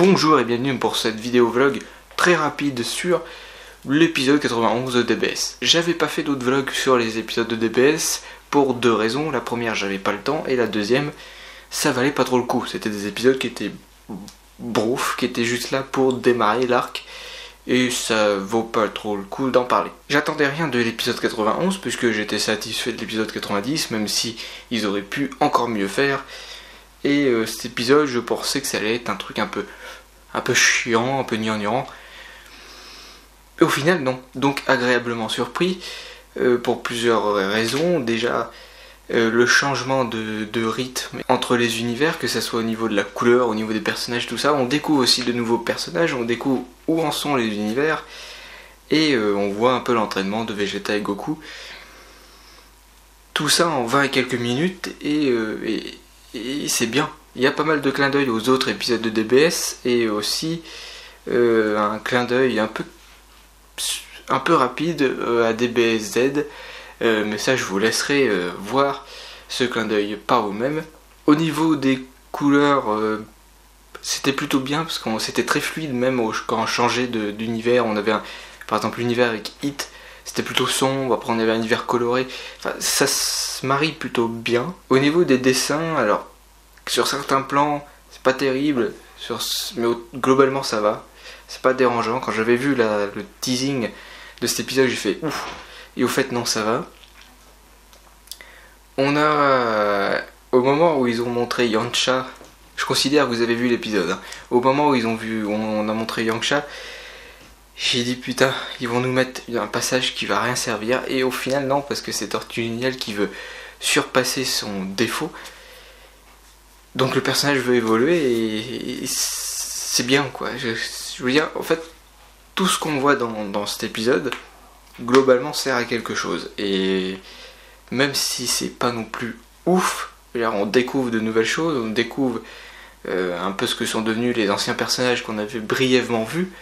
Bonjour et bienvenue pour cette vidéo vlog très rapide sur l'épisode 91 de DBS. J'avais pas fait d'autres vlogs sur les épisodes de DBS pour deux raisons. La première, j'avais pas le temps, et la deuxième, ça valait pas trop le coup. C'était des épisodes qui étaient brouf, qui étaient juste là pour démarrer l'arc, et ça vaut pas trop le coup d'en parler. J'attendais rien de l'épisode 91 puisque j'étais satisfait de l'épisode 90, même si ils auraient pu encore mieux faire. Et cet épisode, je pensais que ça allait être un truc un peu chiant, un peu gnangnan. Et au final, non. Donc agréablement surpris, pour plusieurs raisons. Déjà, le changement de rythme entre les univers, que ce soit au niveau de la couleur, au niveau des personnages, tout ça. On découvre aussi de nouveaux personnages, on découvre où en sont les univers. Et on voit un peu l'entraînement de Vegeta et Goku. Tout ça en 20 et quelques minutes, et c'est bien. Il y a pas mal de clins d'œil aux autres épisodes de DBS, et aussi un clin d'œil un peu rapide à DBS-Z, mais ça je vous laisserai voir ce clin d'œil par vous-même. Au niveau des couleurs, c'était plutôt bien, parce que c'était très fluide, même quand on changeait d'univers. On avait par exemple l'univers avec Hit, c'était plutôt sombre, après on avait un univers coloré, enfin, ça se marie plutôt bien. Au niveau des dessins, alors sur certains plans c'est pas terrible, mais globalement ça va, c'est pas dérangeant. Quand j'avais vu le teasing de cet épisode, j'ai fait ouf, et au fait non, ça va. On a au moment où ils ont montré Yamcha, je considère que vous avez vu l'épisode, hein. Au moment où on a montré Yamcha, j'ai dit putain, ils vont nous mettre un passage qui va rien servir, et au final non, parce que c'est Tortue Géniale qui veut surpasser son défaut. Donc le personnage veut évoluer, et c'est bien quoi. Je veux dire, en fait, tout ce qu'on voit dans cet épisode, globalement sert à quelque chose. Et même si c'est pas non plus ouf, on découvre de nouvelles choses, on découvre un peu ce que sont devenus les anciens personnages qu'on avait brièvement vus,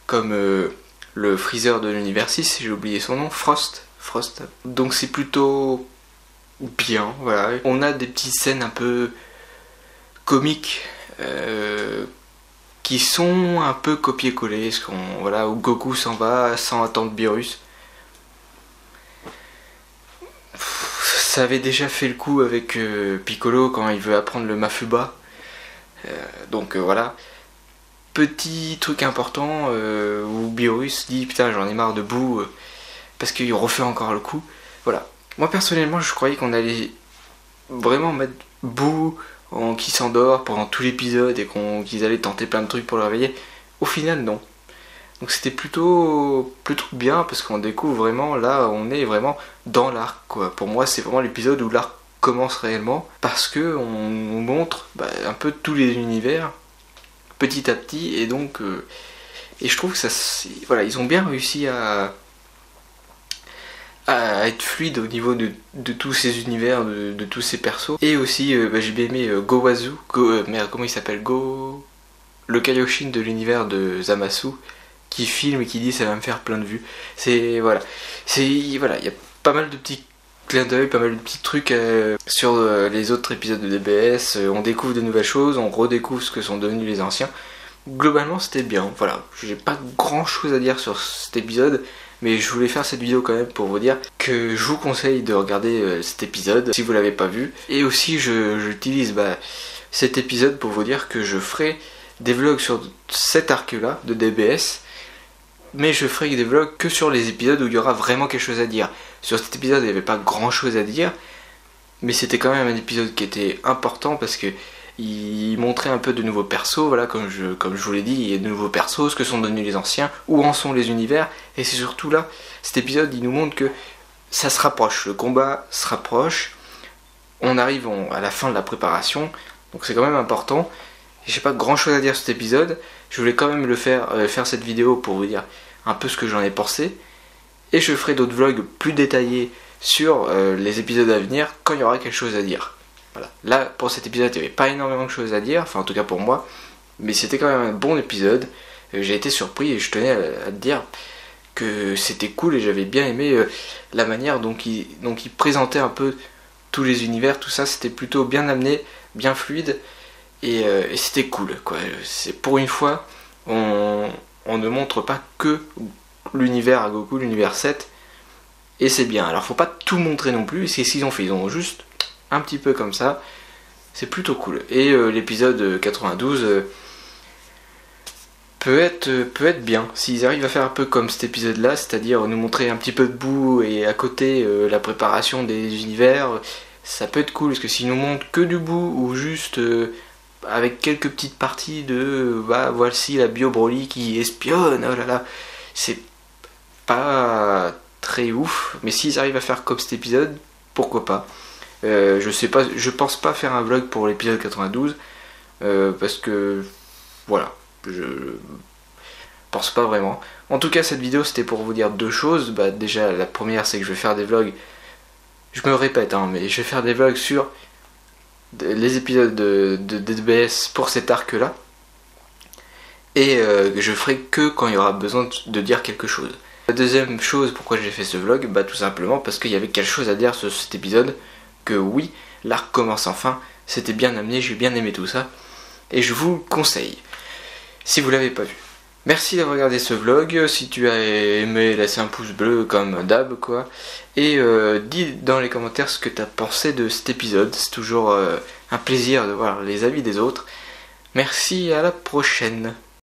comme le Freezer de l'univers 6, j'ai oublié son nom, Frost. Donc c'est plutôt bien, voilà. On a des petites scènes un peu comiques qui sont un peu copier-coller, où Goku s'en va sans attendre Beerus. Ça avait déjà fait le coup avec Piccolo quand il veut apprendre le Mafuba. Donc voilà. Petit truc important où Beerus dit putain, j'en ai marre de Boo, parce qu'il refait encore le coup. Voilà. Moi personnellement, je croyais qu'on allait vraiment mettre Boo qui s'endort pendant tout l'épisode et qu'ils allaient tenter plein de trucs pour le réveiller. Au final, non. Donc c'était plutôt bien, parce qu'on découvre vraiment, là on est vraiment dans l'arc quoi. Pour moi c'est vraiment l'épisode où l'arc commence réellement, parce que on nous montre un peu tous les univers petit à petit, et donc et je trouve que voilà, ils ont bien réussi à être fluide au niveau de tous ces univers, de tous ces persos. Et aussi j'ai bien aimé Gowazu, comment il s'appelle, le Kaioshin de l'univers de Zamasu, qui filme et qui dit ça va me faire plein de vues. Voilà, il y a pas mal de petits clins d'œil, pas mal de petits trucs sur les autres épisodes de DBS. On découvre de nouvelles choses, on redécouvre ce que sont devenus les anciens. Globalement c'était bien, voilà. J'ai pas grand chose à dire sur cet épisode, mais je voulais faire cette vidéo quand même pour vous dire que je vous conseille de regarder cet épisode si vous l'avez pas vu. Et aussi j'utilise cet épisode pour vous dire que je ferai des vlogs sur cet arc là de DBS, mais je ferai des vlogs que sur les épisodes où il y aura vraiment quelque chose à dire. Sur cet épisode il n'y avait pas grand chose à dire, mais c'était quand même un épisode qui était important, parce que il montrait un peu de nouveaux persos, voilà, comme je vous l'ai dit, il y a de nouveaux persos, ce que sont devenus les anciens, où en sont les univers, et c'est surtout là, cet épisode il nous montre que ça se rapproche, le combat se rapproche, on arrive à la fin de la préparation, donc c'est quand même important. J'ai pas grand chose à dire sur cet épisode, je voulais quand même faire cette vidéo pour vous dire un peu ce que j'en ai pensé, et je ferai d'autres vlogs plus détaillés sur les épisodes à venir quand il y aura quelque chose à dire. Voilà. Là pour cet épisode il n'y avait pas énormément de choses à dire, enfin en tout cas pour moi, mais c'était quand même un bon épisode. J'ai été surpris, et je tenais à te dire que c'était cool, et j'avais bien aimé la manière dont il présentait un peu tous les univers, tout ça, c'était plutôt bien amené, bien fluide. et c'était cool, quoi. C'est pour une fois, on ne montre pas que l'univers à Goku, l'univers 7, et c'est bien. Alors faut pas tout montrer non plus, c'est ce qu'ils ont fait, ils ont juste un petit peu comme ça, c'est plutôt cool. Et l'épisode 92 peut être bien, s'ils arrivent à faire un peu comme cet épisode là, c'est-à-dire nous montrer un petit peu de bout et à côté la préparation des univers, ça peut être cool, parce que s'ils nous montrent que du bout ou juste avec quelques petites parties de bah voici la Bio Broly qui espionne, oh là là, c'est pas très ouf, mais s'ils arrivent à faire comme cet épisode, pourquoi pas. Je sais pas, je pense pas faire un vlog pour l'épisode 92 parce que voilà, je pense pas vraiment. En tout cas, cette vidéo c'était pour vous dire deux choses. Bah, déjà, la première c'est que je vais faire des vlogs. Je me répète, hein, mais je vais faire des vlogs sur les épisodes de DBS pour cet arc-là. Et je ferai que quand il y aura besoin de dire quelque chose. La deuxième chose, pourquoi j'ai fait ce vlog, bah tout simplement parce qu'il y avait quelque chose à dire sur cet épisode. Que oui, l'arc commence enfin, c'était bien amené, j'ai bien aimé tout ça. Et je vous le conseille, si vous l'avez pas vu. Merci d'avoir regardé ce vlog, si tu as aimé, laisse un pouce bleu comme d'hab quoi. Et dis dans les commentaires ce que tu as pensé de cet épisode, c'est toujours un plaisir de voir les avis des autres. Merci, à la prochaine.